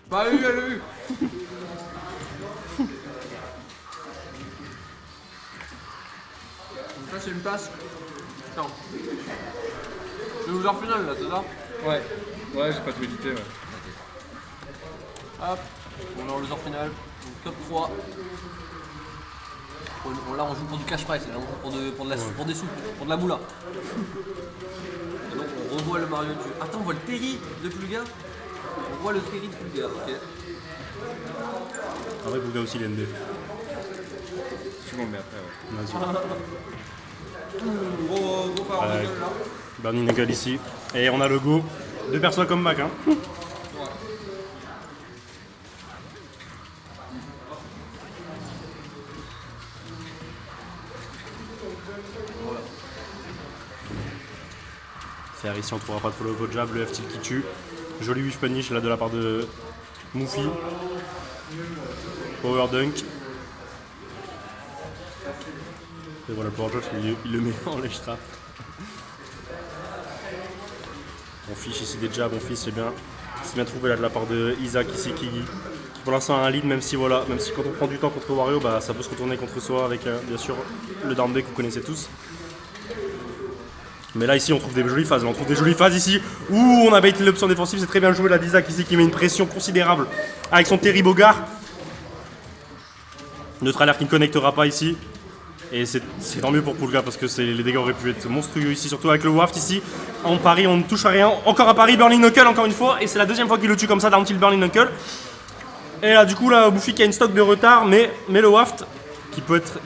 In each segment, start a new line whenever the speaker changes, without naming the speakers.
Bah oui, elle l'a vu. Donc là c'est une passe. Attends. Le loser final là, c'est ça?
Ouais, ouais, j'ai pas tout édité, ouais.
Hop, on est en loser final, donc top 3. Là on joue pour du cash prize, là on joue pour des sous, pour de la moula. Et donc on revoit le Mario dessus. Attends, on voit le Terry de Pulga. On voit le Terry de Pulga, ok.
En vrai, Pulga aussi l'ND.
Tu m'en mets après, ouais.
Vas-y.
Gros Power Nickel là.
Burning Knuckle ici. Et on a le go. 2 persos comeback, hein. Faire ici, on trouvera pas de follow up jab, le F-tilt qui tue. Joli whiff punish là de la part de Moufy. Power dunk. Et voilà le power jab, il le met en lèche trap. On fiche ici des jabs, on fiche, c'est bien. C'est bien trouvé là de la part de Isaac ici qui pour l'instant a un lead, même si voilà, même si quand on prend du temps contre Wario, bah ça peut se retourner contre soi avec bien sûr le down B que vous connaissez tous. Mais là ici on trouve des jolies phases, ici où on a baité l'option défensive, c'est très bien joué là d'Isaac ici qui met une pression considérable avec son Terry Bogard. Neutral air qui ne connectera pas ici. Et c'est tant mieux pour Pulga parce que les dégâts auraient pu être monstrueux ici, surtout avec le waft ici. On parie, on ne touche à rien. Encore un pari, Burning Knuckle encore une fois. Et c'est la deuxième fois qu'il le tue comme ça, down tilt Burning Knuckle. Et là du coup là, Bouffi qui a une stock de retard, mais le waft qui peut être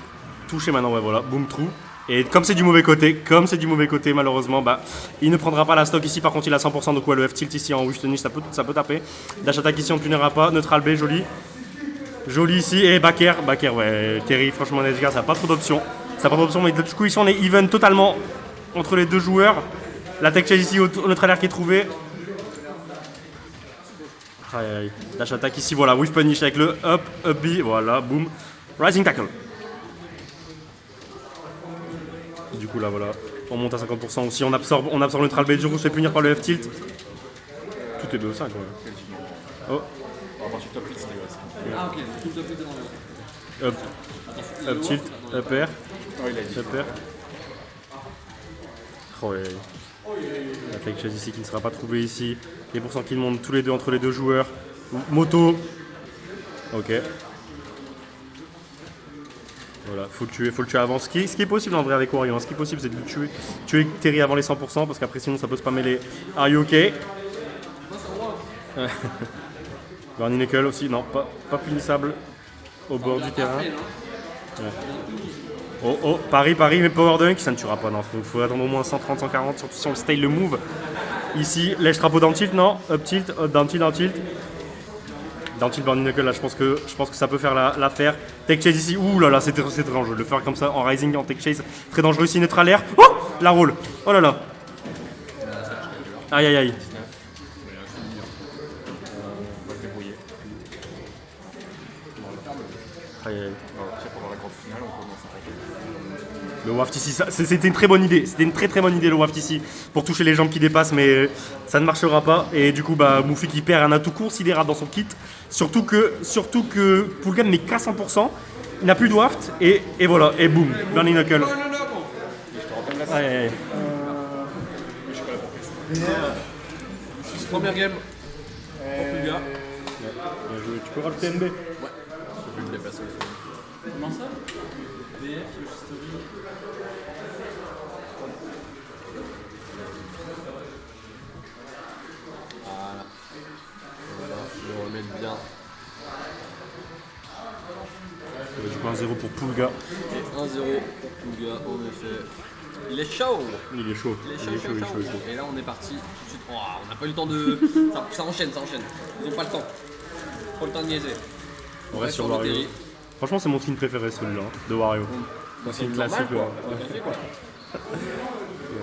touché maintenant, ouais voilà, boom true. Et comme c'est du mauvais côté, malheureusement, bah, il ne prendra pas la stock ici. Par contre, il a 100%, donc ouais, le F-tilt ici en wish ça peut taper. Dash attack ici, on ne punira pas. Neutral B, joli. Joli ici. Et backer, ouais. Terry, franchement, les gars, ça n'a pas trop d'options. Mais du coup, ici, on est even totalement entre les deux joueurs. La tech chase ici, au neutral air qui est trouvé. Aïe, aïe. Dash attack ici, voilà. Whiff punish avec le up B, voilà, boom. Rising tackle. Du coup là voilà, on monte à 50% aussi, on absorbe le neutral B, du coup on se fait punir par le F-tilt. Tout est BO5 ouais. Oh.
On va partir top 8 c'était grâce.
Ah ok, tout top 8 est dans le...
Up tilt, up air.
Oh il a dit.
Up air. Oh ouais. La fake chase ici qui ne sera pas trouvée ici. Les pourcents qui montent tous les deux entre les deux joueurs. Moto. Ok. Voilà, faut le tuer avant. Ce qui est possible en vrai avec Wario, hein. Ce qui est possible c'est de le tuer Terry avant les 100% parce qu'après sinon ça peut spammer les Are you okay? Burning Knuckle aussi, non, pas punissable au bord du terrain. Ouais. Oh, pari, mais Power Dunk, ça ne tuera pas, non, faut attendre au moins 130, 140, surtout si on le style le move. Ici, lèche trapeau down tilt, non, up tilt, down tilt. Down tilt Burning Knuckle, là je pense que ça peut faire l'affaire. Tech chase ici, ouh là là, c'est très dangereux. Le faire comme ça en rising, en tech chase, très dangereux ici, neutral air. Oh, la roll, oh là là. Aïe aïe aïe. Aïe aïe.
Pendant la grande finale, on commence à arrêter.
Le waft ici, c'était une très bonne idée. C'était une très bonne idée le waft ici pour toucher les jambes qui dépassent, mais ça ne marchera pas. Et du coup, bah, Moufy qui perd un atout considérable dans son kit. Surtout que Pulga ne met qu'à 100%. Il n'a plus de waft et voilà. Et boum, Burning Knuckle. Aïe, aïe, aïe.
Première game pour Pulga.
Bien joué. Tu peux rajouter NB.
Comment ça? BF, Yoshi Story.
1-0 pour Pulga.
Et 1-0 pour Pulga, en effet. Il est chaud.
Il est chaud.
Il est chaud,
Il est chaud, il est chaud, il est chaud.
Et là on est parti. Tout de suite. Oh, on n'a pas eu le temps de. Ça enchaîne. Ils n'ont pas le temps. Pas le temps de niaiser.
On reste sur
le
Wario.
Terry.
Franchement, c'est mon skin préféré celui-là, de Wario. C'est une classique.
Normal,
Ouais.
quoi. Classique, quoi.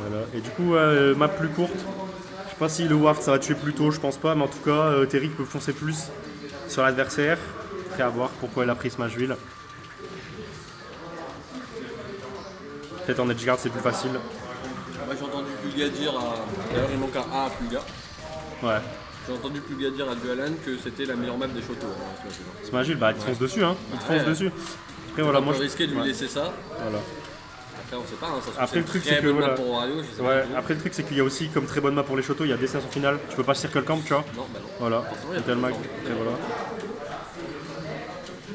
Voilà. Et du coup, map plus courte. Je sais pas si le waft ça va tuer plus tôt, je pense pas, mais en tout cas, Terry peut foncer plus sur l'adversaire. Prêt à voir pourquoi il a pris Smashville. Peut-être en edgeguard c'est plus facile.
Moi j'ai entendu Pulga dire à. D'ailleurs il manque un A à Pulga.
Ouais.
J'ai entendu Pulga dire à Dualan que c'était la meilleure map des Shoto.
Smashville, bah il te fonce dessus, hein. Il te fonce dessus. Après voilà, moi
je
je.
risqué de lui
Ouais.
laisser ça.
Voilà.
Après on sait pas, hein, ça se trouve,
Après, le truc,
une très
c'est que,
bonne map
voilà.
pour Wario, je sais
Ouais,
pas du tout.
après le truc c'est qu'il y a aussi comme très bonne map pour les Shoto, il y a destination finale, tu peux pas circle camp, tu vois.
Non, bah non.
Voilà,
Forcément, il y a
Little
pas
Mac,
de temps.
après voilà.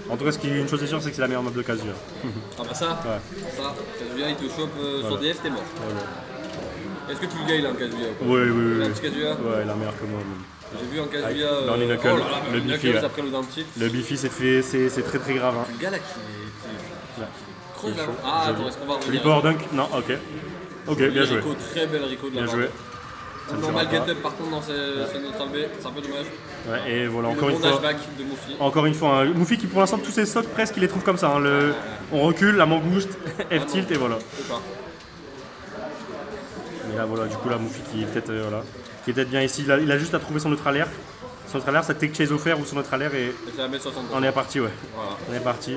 En tout cas, une chose est sûre, c'est que c'est la meilleure map de Kazuya.
Ah bah ça,
Ouais.
Kazuya il te chope sur DF, t'es mort.
Voilà.
Est-ce que Pulga il a un Kazuya ou pas?
Oui,
Il a un
oui.
petit Kazuya.
Ouais, il a meilleur que moi. Même.
J'ai vu un Kazuya.
Dans les knuckles,
oh là là,
le
le
Biffy,
Knuckles
ouais.
après le down tilt.
Le Biffy c'est très très grave. Hein.
Le gars là qui
Là.
creuse
Il est
là.
chaud.
Ah
Joli.
attends, est-ce qu'on va
Joli
revenir?
power dunk. Non, ok. Ok, bien joué.
Rico, très belle Rico de la
Bien
part.
joué. Ça ne
Normal
tuera pas.
get-up par contre dans ce neutral B, c'est un peu dommage.
Ouais, et voilà,
Le
encore
bon
une fois.
dashback de Moufi.
Encore une fois, hein. Moufi qui pour l'instant tous ses stocks presque il les trouve comme ça. Hein. On recule, la mangouste, F-tilt et voilà.
C'est pas.
Mais là voilà, du coup là Moufi qui est peut-être voilà, qui est peut-être bien ici. Il a juste à trouver son neutre air. Son neutre air, ça take chase offert ou son neutre air et
Et c'est la mettre 60%.
on est parti ouais.
Voilà.
On est parti.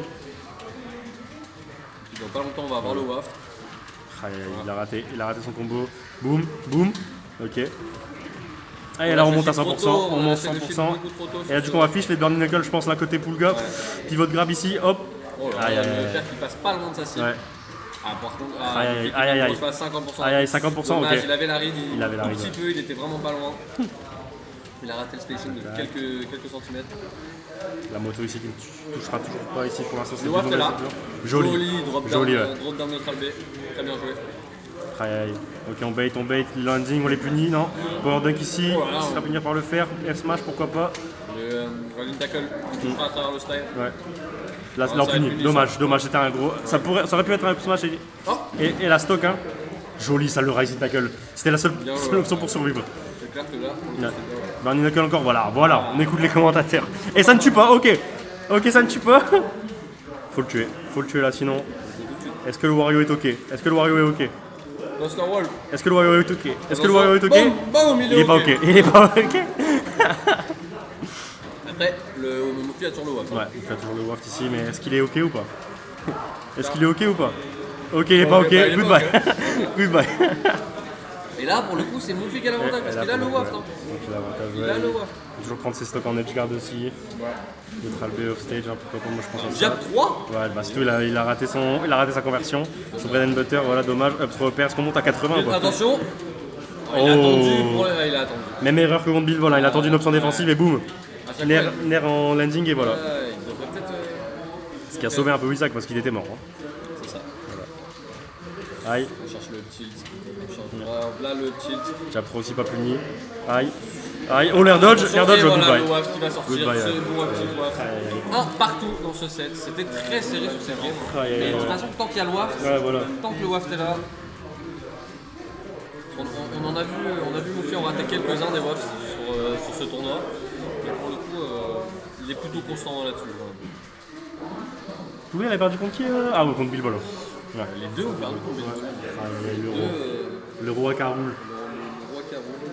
Puis dans pas longtemps on va avoir le waft.
Ah, il a raté son combo. Boum, boum. Ok. Ah, et là on monte à 100%, on monte 100%. Et là du coup on affiche les burning knuckles je pense là côté pull gap. Pivot grab ici, hop.
Oh là
Aïe,
là,
aïe,
le
aïe.
père qui passe pas loin de sa cible.
Ouais.
Ah par contre,
Aïe, aïe,
il faut
aïe, aïe, aïe.
qu'il fasse 50%.
Aïe, aïe, 50%,
Dommage,
ok.
il avait la ride,
Il avait la
un
ride,
petit peu, il était vraiment pas loin. Il a raté le spacing de quelques centimètres.
La moto ici qui ne touchera toujours pas ici pour l'instant.
Le waft est là.
Joli.
Drop
Joli,
down,
ouais.
drop down neutral B. Très bien joué.
Aïe, aïe. Ok, on bait, landing, on les punit, non? Power dunk ici,
Oh là là,
on se fera punir par le fer, F smash, pourquoi pas?
Le rolling tackle, il touchera à travers le style.
Ouais. Là,
ça
on
va
punit,
être puni,
dommage, c'était un gros. Ça aurait pu être un F smash
Oh.
et la stock, hein. Joli, ça le rising tackle. C'était la seule option pour survivre.
C'est clair que là, pour le coup,
Ouais.
c'est bien.
Burning knuckle encore, voilà, on écoute les commentateurs. Et ça ne tue pas, ok, ça ne tue pas. Faut le tuer là, sinon. Est-ce que le Wario est ok? Est-ce que le Wario est ok?
Buster Wall.
Est-ce que le Wario est ok? Est-ce que le Wario est ok?
Bon,
Il est pas ok, il est pas ok.
Après, le Mofi a toujours le waft.
Ouais, il fait toujours le waft ici, mais est-ce qu'il est ok ou pas? Est-ce qu'il est ok ou pas? Ok, il est pas ok,
il est pas
goodbye. Goodbye.
Et là, pour le coup, c'est Mofi qui a l'avantage parce qu'il a le waft. Hein.
Donc il a l'avantage,
Il
ouais.
a le waft.
Il faut toujours prendre ses stocks en edge guard aussi. Neutral B off stage, hein, pourquoi pas, moi je pense à ça.
Jab 3.
Ouais, bah surtout il a raté sa conversion. Son bread and butter, voilà, dommage. Up throw upper, est-ce qu'on monte à 80 quoi?
Attention. Il a
Oh.
attendu. Il a attendu.
Même erreur que contre Bill, voilà, il a attendu une option défensive et boum.
À chaque
Nerf,
fois,
nerf en landing et voilà.
il devrait peut-être.
Ce qui a sauvé un peu Wizak parce qu'il était mort. Hein.
C'est ça.
Aïe,
On cherche le tilt. On cherche là le tilt.
jab throw aussi pas puni. Aïe, oh l'air dodge,
Et voilà
goodbye.
le waft qui va sortir.
Goodbye,
Ce
ouais.
bon petit waft. Un partout dans ce set. C'était très serré sur cette game.
Aïe, aïe,
Mais de
aïe.
toute façon, tant qu'il y a le waft,
Ouais, voilà.
tant que le waft est là. On a vu Mofi en rater quelques-uns des wafts sur ce tournoi. Mais pour le coup, il est plutôt constant là-dessus.
Vous voulez, elle a perdu contre qui Ah oui, contre Bilbao. Ouais.
Les deux ont perdu combien de fois
Ah, il y a eu
Les deux,
le roi Caroul.
le roi qui a roulé.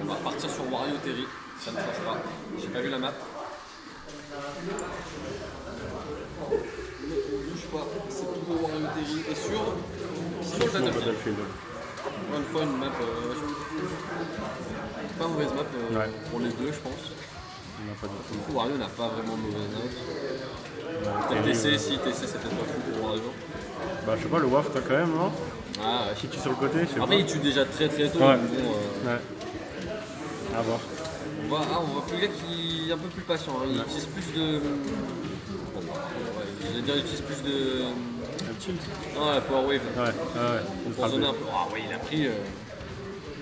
On va repartir sur Wario Terry, ça ne change pas. J'ai pas vu la map. Ne bouge pas, c'est toujours Wario Terry. Et sur Battlefield.
Battlefield.
Encore une fois, une map. Pas mauvaise map
Ouais.
pour les deux, je pense.
On n'a pas du tout.
Du coup, Wario n'a pas vraiment de mauvaise note. Peut-être
Terry,
TC, si TC c'est peut-être pas fou pour Wario.
Bah, je sais pas, le waft quand même, non?
Ah ouais.
Qui tue sur le côté, je sais pas.
Après, il tue déjà très très tôt.
Ouais.
Donc bon,
Ouais. À voir.
on voit plus le gars qui est un peu plus patient. Hein. Il utilise plus de. Bon, ouais, j'allais dire, il utilise plus de.
Un tilt.
Non, la Power Wave.
Ouais.
Pour zoner un peu. Ah ouais, il a pris.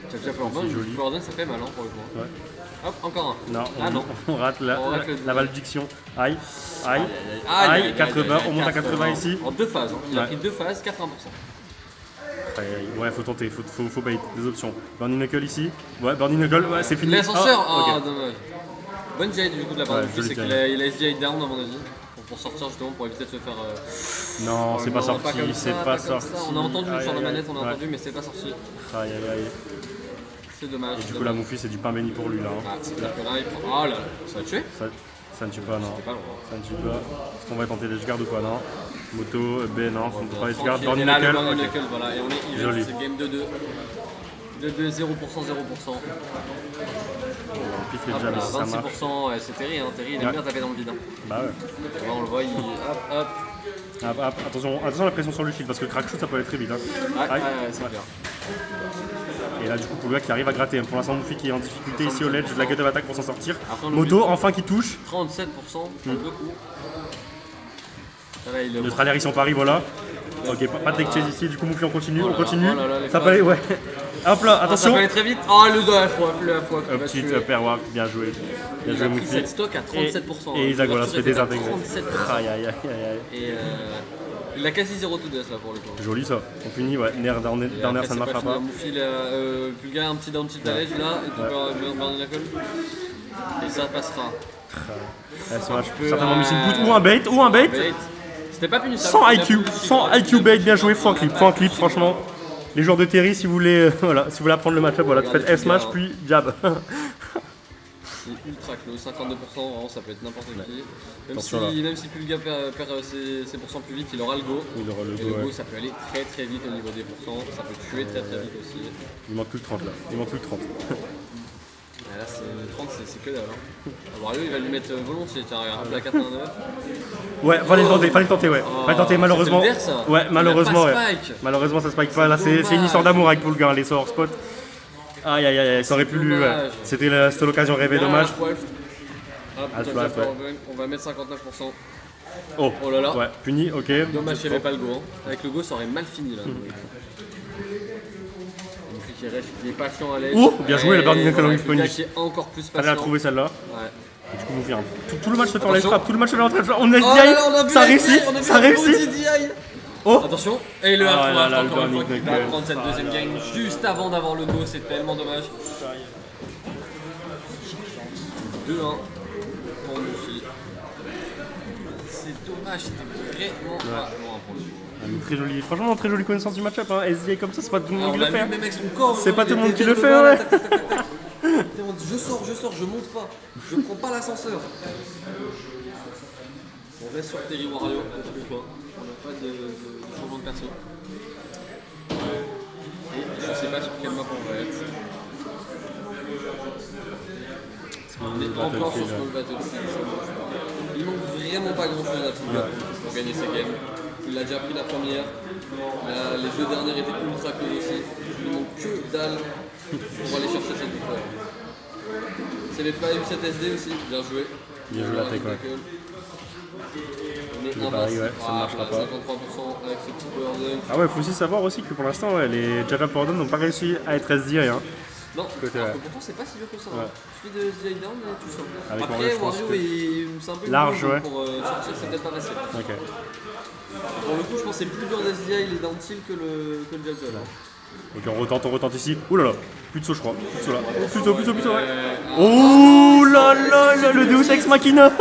Ça fait
C'est joli.
Power Dunk, ça fait mal hein, pour le coup.
Ouais.
Hop, encore un.
Non,
Ah non.
on rate
On rate le
la malédiction. Aïe, aïe, 80, on monte à 80 ici.
En 2 phases, hein. Il a
Ouais.
pris 2 phases, 80%.
Aïe, aïe. Ouais, faut tenter, faut bait, des options. Burning Knuckle ici. Ouais, Burning Knuckle, ouais, c'est fini.
L'ascenseur,
Ah,
oh,
ok.
dommage. Bonne jade du coup de la part
Ouais,
de Mufi,
joli
c'est qu'il
jade.
a SDI down à mon avis. Pour sortir justement, pour éviter de se faire.
Non, c'est pas
non,
sorti,
comme
c'est
ça,
pas
comme
sorti.
ça. On a entendu
Aïe,
sur la
aïe,
manette, on a
ouais.
entendu, mais c'est pas sorti.
Aïe, aïe, aïe.
C'est dommage.
Et du coup, la Moufi, c'est du pain béni pour lui là. Hein.
Ah, c'est clair que là, il prend. Oh là, ça va tuer.
Ça ne tue pas, non.
C'est pas loin.
Ça ne tue pas. Est-ce qu'on va tenter les garde ou pas, non? Moto, B, non, on ne peut pas les garde.
Tranquille,
Burning
et là, le
Knuckle.
Burning
ok.
Knuckle, voilà, et on est even,
Joli.
c'est game 2-2. 2-2, 0%, 0%.
On piffe les
Hop
jabs
là,
si ça marche.
26%, ouais, c'est Terry, hein. Terry, il aime
Ouais.
bien taper dans le vide. Hein.
Bah ouais.
Tu vois, on le voit, il. Hop, hop.
Attention la pression sur le shield parce que crack shoot ça peut aller très vite. Hein.
Ouais,
Aïe.
ouais, c'est clair.
Et là du coup pour le gars qui arrive à gratter. Pour l'instant Moufi qui est en difficulté ici au ledge, de la gut of attack pour s'en sortir.
Après, on
Moto
oublie-
enfin qui touche.
37%, sur 2 coups. Là, il
Le trailer ici en pari voilà. Ok, pas de deck chase ici, du coup Moufi on continue,
Oh là
on continue.
là, oh là là, les
Ça peut
phases.
aller, ouais. Hop là,
Ah, ça
attention.
peut aller très vite. Oh, le dos à la fois, le fois.
Petit upper work, bien joué. Bien
Il
joué
a pris
Moufi.
cette stock à 37%.
Et Isaac voilà se fait
L'ouverture était à
désintégrer.
37%.
Aïe aïe aïe aïe.
Et il a quasi 0 to death là pour le coup.
Joli ça. On punit, ouais. Nair down,
Et
down air,
après,
ça ne
c'est
marchera
fini,
pas.
hein. Moufi, Pulgar, un petit down tilt à l'edge là, et tout Burning Knuckle. Et ça passera.
Elle smash
peu,
certainement missing put ou un bait, ou un bait.
Bait. C'était pas punissable.
Sans
Il a
IQ,
voulu
sans
chier,
IQ bait, bien joué, faut un clip, franchement. Les joueurs de Terry, si vous voulez, voilà, si vous voulez apprendre le match-up, voilà, tu faites
Regardez
F-smash
Pulgar,
puis jab.
C'est ultra close, 52%, vraiment ça peut être n'importe qui.
Attention, là.
Même si Pulgar perd ses pourcents plus vite, il aura le go.
Il aura le
Et
go,
le go
ouais.
ça peut aller très très vite au niveau des pourcents, ça peut tuer très très vite aussi.
Il manque plus que 30 là, il manque plus que 30.
Et là c'est 30 c'est que dalle. Hein. Wario il va lui mettre volontiers, tiens regarde, la 89.
Ouais, fallait le tenter, ouais. Fallait tenter, malheureusement.
c'était le der, ça.
Ouais, malheureusement,
Il a pas
ouais.
spike.
Malheureusement, ça spike pas. Là, c'est une
dommage.
histoire d'amour avec Pulgar, les sorts spot. Aïe aïe aïe, ça aurait pu lui. Ouais.
Dommage.
C'était l'occasion rêvée,
Bien,
dommage.
Half-Wolf. Hop,
Half-Wolf,
top, top,
ouais.
on va mettre 59%.
Oh,
Oh là là.
ouais, puni, ok.
Dommage qu'il n'y avait pas le go. Hein. Avec le go ça aurait mal fini là. Moufi qui reste, qui est patient à l'edge.
Oh, bien joué, le Burning Knuckle
voilà,
with
Pulgar
punish.
qui est encore plus patient.
Fallait la trouver celle-là.
Ouais.
Et du coup, vous faire tout le match se fait en
Attention.
live trap, tout le match se fait en live trap. On a
Oh là là, on a
SDI,
vu
ça
la
réussit,
DI, on a vu
ça
la
réussit.
DI.
Oh,
Attention, et le
Ah
half
là là,
encore
le
une fois
Burning
qui va
Knuckle.
prendre cette deuxième game juste avant d'avoir le go, c'est tellement dommage. 2-1 pour Moufi. C'est dommage, c'était vraiment pas loin pour le coup.
Ah, mais très joli, franchement très jolie connaissance du match-up. Hein. SDI comme ça, c'est pas tout le monde
Alors,
qui
on
le
l'a
fait.
vu même avec son corps.
C'est pas
il
tout le monde
était
qui le
devant,
fait,
là,
ouais.
tac, tac, tac, tac. Je sors, je monte pas. Je prends pas l'ascenseur. On reste sur Terry Wario, un petit peu quoi. On n'a pas de changement de perso. Et je sais pas sur quelle map on va être. On est encore sur Small Battlefield. Il manque vraiment pas grand chose à Pulgar pour gagner ces games. Il a déjà pris la première. Les deux dernières étaient ultra close aussi. Il manque que dalle pour aller chercher cette victoire. C'est les pas eu cette SD aussi, bien joué.
Bien joué la tech, ouais.
On est
pareil,
invincible.
ouais, ça ne marchera pas.
53% avec ce petit power dunk.
Ah ouais, faut aussi savoir aussi que pour l'instant, ouais, les Jaja Pordon n'ont pas réussi à être SDI. Hein.
Non,
Côté,
alors
ouais.
que pourtant c'est pas si dur que ça.
Ouais.
Il suffit de SDI down et tu sors.
Avec
Après,
Wario, je pense
Wario
que-
c'est un peu
Large,
long,
ouais.
pour sortir, c'est peut-être pas facile.
Ok.
Pour le coup, je pense que c'est plus dur d'SDI les down tilt que le jab jab.
Ok, on retente ici. Ouh là là, plus de saut, je crois. Plus de saut là. Plus de saut, ouais.
Ah,
Oh là là, le Deus Ex Machina.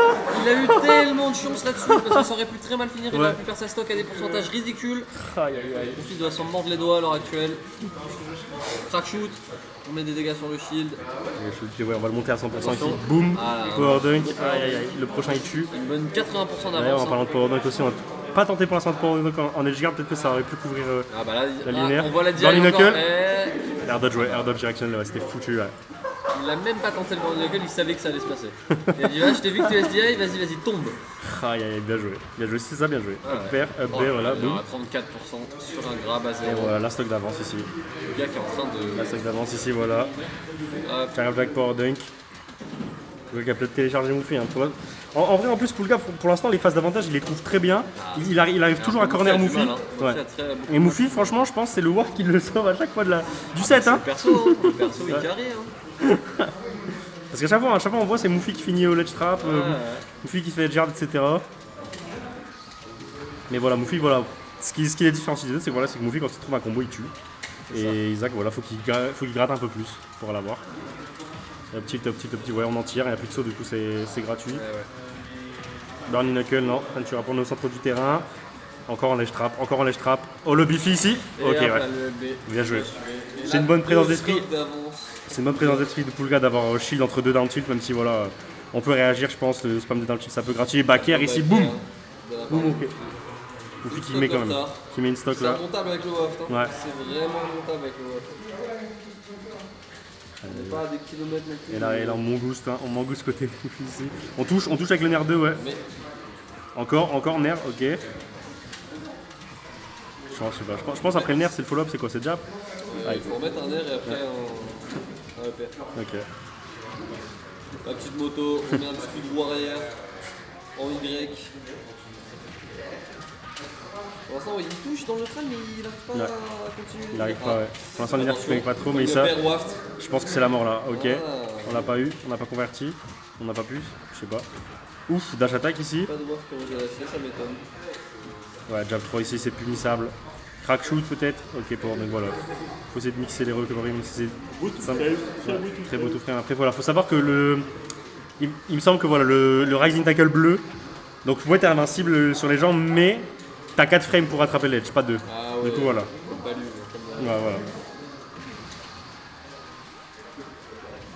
il a eu tellement de chance là-dessus parce que ça aurait pu très mal finir. Il
Ouais.
aurait pu perdre sa stock à des pourcentages ridicules.
Aïe aïe aïe.
Moufi doit s'en mordre les doigts à l'heure actuelle. Crack shoot, on met des dégâts sur le shield.
Ouais, on va le monter à 100% ici.
Attention.
Boum,
Ah,
Power Dunk. Aïe aïe aïe, le prochain il tue.
Une bonne 80%
D'ailleurs,
d'avance.
en
hein.
parlant de Power Dunk aussi, on a pas tenté pour l'instant de Power Dunk en edge guard, peut-être que ça aurait pu couvrir
Ah bah là,
la linéaire.
on voit la
Burning
diagonale encore.
Knuckle. Air dodge, ouais, air dodge direction, ouais, c'était foutu. Ouais.
Il a même pas tenté le Burning Knuckle, il savait que ça allait se passer. Il a dit là, je t'ai vu que tu es SDI, vas-y, tombe.
Aïe aïe aïe, bien joué. Bien joué, c'est ça, bien joué.
Ah ouais.
Up air, up
Oh,
air, voilà,
il
boum.
aura 34% sur un grab à
Et
0.
voilà, la stock d'avance ici.
Le gars qui est en train de.
La stock d'avance ici, voilà.
Hop.
Carry Jack Power Dunk. Le gars a peut-être téléchargé Moufi. Hein, tu vois. En vrai, en plus, pour le gars, pour l'instant, les phases d'avantage, il les trouve très bien. Il arrive toujours à corner
Moufi
Moufi.
a du mal, hein.
Ouais.
Moufi a très- beaucoup
Et Moufi, franchement, je pense que c'est le War qui le sauve à chaque fois du set. Hein.
Le perso, hein. Le perso, il carré. Hein.
Parce qu'à chaque fois on voit c'est Mouffi qui finit au ledge trap, Mouffi qui fait edge guard, etc. Mais voilà, Mouffi, voilà. Ce qui les différencie des deux, c'est que Mouffi, quand il trouve un combo, il tue. Et Isaac, voilà, faut qu'il gratte un peu plus pour l'avoir. Petit, ouais, on en tire, il n'y a plus de saut, du coup c'est gratuit. Burning Knuckle, non, ça ne tuera pas au centre du terrain. Encore en edge trap, Oh, le Biffy ici. Ok, ouais. Bien joué. C'est une bonne présence d'esprit. C'est une bonne présence d'esprit de Poulga d'avoir shield entre deux down tilt, même si voilà, on peut réagir, je pense. Le spam de down tilt, ça peut gratuit. Back air ici, boum. Boum, ok. Mouffi qui met quand même. Qui met une stock là.
C'est montable avec le waft. Hein.
Ouais.
C'est vraiment montable avec le waft. On n'est pas à des kilomètres non plus.
Et là on mangouste côté Mouffi ici. On touche avec le nerf 2, ouais.
Mais...
Encore nerf, ok. Je pense après le nerf c'est le follow-up, c'est quoi, c'est jab?
Il faut remettre un air et après un repère.
Ok.
La petite moto, on met un petit coup de roue arrière en Y. Pour l'instant, il touche dans le crâne, mais il n'arrive pas à continuer.
Il n'arrive pas, ouais. Pour l'instant, le nerf ne pas trop, mais ça. Je pense que c'est la mort là, ok. On l'a pas eu, on n'a pas converti. On n'a pas pu, je sais pas. Ouf, dash attack ici.
Pas de waft quand j'ai lâché, ça m'étonne.
Ouais, jab 3 ici, c'est punissable. Crack shoot peut-être. Ok, donc voilà. Faut essayer de mixer les recovery, même si c'est très beau tout frame. Après, voilà, faut savoir que il me semble que voilà, le Rising Tackle bleu, donc ouais, t'es invincible sur les jambes, mais t'as 4 frames pour attraper l'edge, pas 2.
Ah ouais,
du coup, voilà.
Ouais,
voilà.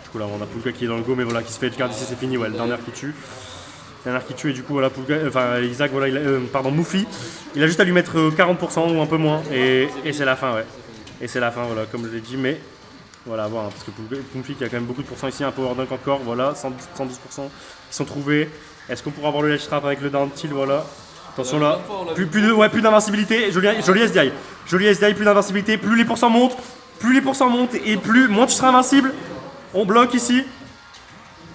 Du coup, là, on a Poulga qui est dans le go, mais voilà, qui se fait edge guard ici, c'est fini. Ouais, le dernier qui tue. Et du coup, voilà, Isaac, voilà, Mouffi, il a juste à lui mettre 40% ou un peu moins, et c'est la fin, ouais. Et c'est la fin, voilà, comme je l'ai dit, mais voilà, à voir, hein, parce que Mouffi qui a quand même beaucoup de pourcents ici, un power dunk encore, voilà, 110% qui sont trouvés. Est-ce qu'on pourra avoir le ledge trap avec le down tilt, voilà. Attention là, plus d'invincibilité, joli SDI. Joli SDI, plus d'invincibilité, plus les pourcents montent, et moins tu seras invincible. On bloque ici.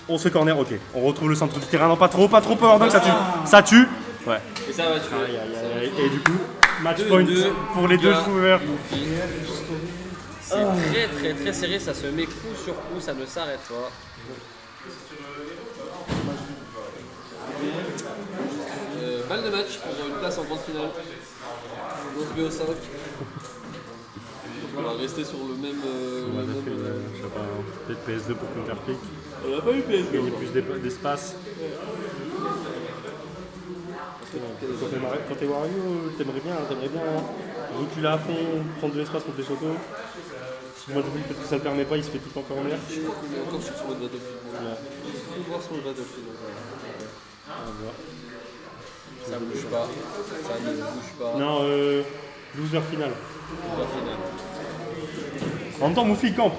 On se fait corner, ok. On retrouve le centre du terrain, non pas trop power dunk, ça tue. Ouais.
Et ça va tuer.
Et du coup, match point pour les deux joueurs.
C'est très serré, ça se met coup sur coup, ça ne s'arrête pas. Balle de match pour une place en grande finale. Dans ce BO5. On va rester sur le même.
Je sais pas, peut-être PS2 pour counterpick.
On n'a pas eu PS2.
Gagner plus d'espace. Quand t'es Wario, t'aimerais bien reculer à fond, prendre de l'espace contre les chocos. Si moi je parce que ça le permet pas, il se fait tout le temps encore en l'air.
Je crois qu'on est encore sur le Battlefield. Il faut voir sur le Battlefield. Ça bouge pas. Ça ne bouge pas.
Non, loser final.
Loser final.
En même temps, Mouffi campe.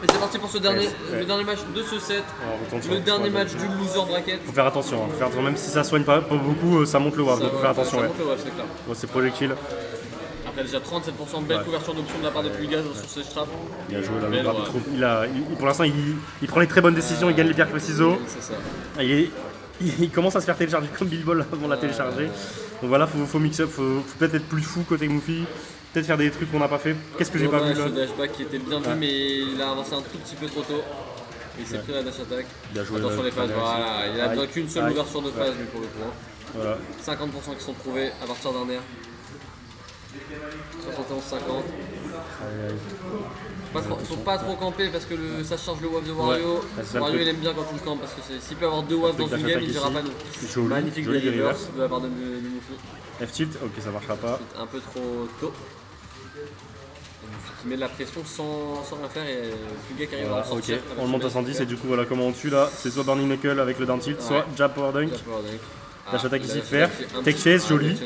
Et c'est parti pour le dernier match de ce set. Le dernier match du loser bracket.
Faut faire attention, même si ça soigne pas beaucoup, ça monte le WAF, donc faut faire attention.
Ça monte le WAF, c'est clair.
Bon, c'est projectile.
Après déjà 37% de belle couverture d'options de la part de Pulgaz sur ses straps.
Bien joué là, pour l'instant il prend les très bonnes décisions, il gagne les pierres que ciseaux.
C'est ça.
Il commence à se faire télécharger comme Bill Ball avant de la télécharger. Donc voilà, faut mix up, faut peut-être être plus fou côté Mouffi. Peut-être faire des trucs qu'on n'a pas fait. Qu'est-ce que j'ai pas vu là?
Le dashback qui était bien vu, mais il a avancé un tout petit peu trop tôt. Il s'est pris la dash attack.
Bien joué.
Attention les phases, voilà. Il a besoin qu'une seule ouverture de phase lui pour le coup. Hein.
Voilà.
50% qui sont trouvés à partir d'un air. 71-50. Faut pas trop camper parce que ça charge le wave de Wario. Wario il aime bien quand il campe parce que s'il peut avoir deux waves dans une game, il dira pas non. Magnifique reverse de la part de Mouffi.
F-tilt, ok ça marchera pas.
Un peu trop tôt. Qui met de la pression sans rien faire et Pulga qui arrive à sortir.
Ok, on le monte à 110 et du coup voilà comment on tue là. C'est soit Burning Knuckle avec le down tilt, soit jab power dunk. Dash attack ici faire. Tech chase, joli.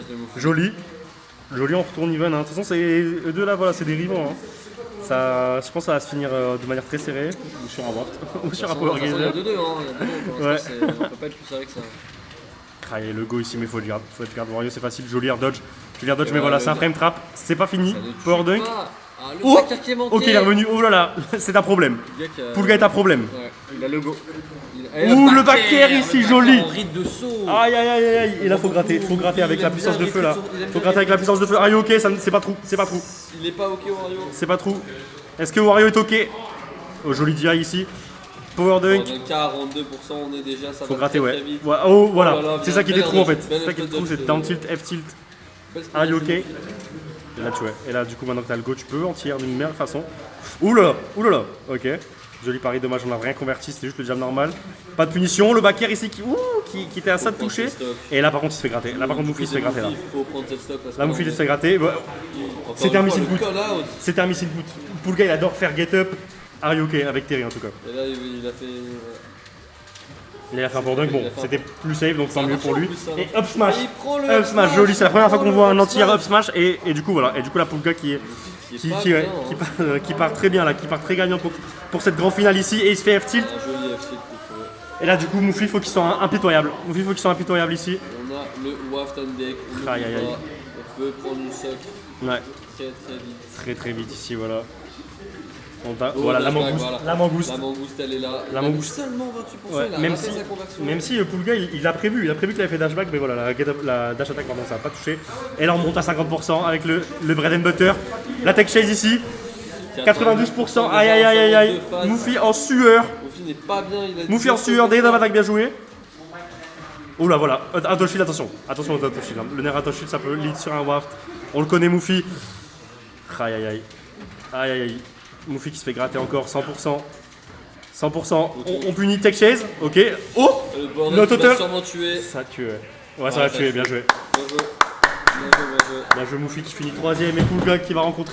Joli, on retourne even. De toute façon, eux deux là, voilà, c'est des rivaux. Hein. Ça, je pense que ça va se finir de manière très serrée. Ou sur un waft. Ou sur un power gazer.
Il y a 2-2, hein. On peut pas être plus serré que ça.
Et le go ici, mais faut le garder. Wario, c'est facile. Joli air dodge. Mais voilà, c'est un frame trap. C'est pas fini. Power dunk.
Oh,
ok, il est revenu. Oh là là, c'est un problème. Poulga est un problème.
Ouais, il a le go.
Ouh, le back air ici, joli.
De saut.
Aïe. Et là, faut gratter avec la puissance de feu là. Faut gratter avec la puissance de feu. Ah, ok, c'est pas trou.
Il est pas ok, Wario.
C'est pas trou. Est-ce que Wario est ok? au joli DI ici. Power Dunk.
Dans 42%, on est déjà, ça
Faut
va
gratter,
très,
ouais.
très vite.
Oh, voilà.
Oh là là,
C'est ça qui
belle
était trop en fait.
belle
C'est ça qui était trop,
dodge,
c'est down tilt, F tilt.
Belle
Are you
spin
okay? Et là, tu vois. Et là, du coup, maintenant que t'as le go, tu peux en tirer d'une meilleure façon. Oula, oulala. Ok. Joli pari, dommage, on n'a rien converti, c'était juste le jab normal. Pas de punition. Le back air ici qui était à ça de
prendre
toucher.
ses stocks.
Et là, par contre, il se fait gratter. Là, par contre, Moufli se fait gratter là.
Il faut prendre cette stock parce
Là,
que
Moufli
là,
se fait gratter. Ouais.
encore
C'était un
une fois,
missile
le
boot.
call out.
C'était un missile boot. Poulga, il adore faire get up. Are you okay? Avec Terry en tout cas.
Et là, il a fait.
Il a fait un power dunk, bon,
Il a fait un-
c'était plus safe donc tant mieux pour lui.
marché en plus, ça.
Et up smash!
Et il prend le
Up smash,
smash,
joli, c'est la première fois qu'on voit un
le
anti-air
smash.
up smash et du coup voilà, et du coup la Poulga qui part très bien là, qui part très gagnant pour cette grande finale ici et il se fait F tilt.
Un joli FC qu'il faut.
Et là du coup Moufli, il faut qu'il soit impitoyable. Moufli, il faut qu'il soit impitoyable ici.
On a le waft on deck. On
Aïe, aïe, aïe.
peut prendre une sock
Ouais,
très très vite.
très très vite ici, voilà.
Oh,
Voilà, la
flashback,
mangouste.
voilà.
La mangouste.
La mangouste, elle est là.
La
Il a
mangouste.
seulement 28%,
Ouais,
il a
même
raté
si,
sa conversion.
même si Poulga il a prévu qu'il avait dash back, mais voilà, la dash attack, pardon, ça n'a pas touché. Et là on monte à 50% avec le bread and butter. La tech chase ici, 92%, aïe aïe aïe aïe aïe. Moufli en sueur.
Moufli n'est pas bien. Il a
Moufli en sueur, des attaque bien joué. Oula voilà, Atoshil, attention. Attention au Atoshil. Le nerf Atoshil ça peut lead sur un waft. On le connaît Moufli. Aïe aïe aïe. Aïe aïe aïe. Moufli qui se fait gratter encore, 100%. 100%. On punit tech chase, ok. Oh!
Le bordel
Notre
qui va
auteur.
sûrement tuer.
Ça tue, ouais. Ouais, ça va tuer, bien joué.
Bien joué. Bien joué, bien joué.
Bien joué Moufli qui finit 3ème et Poulga qui va rencontrer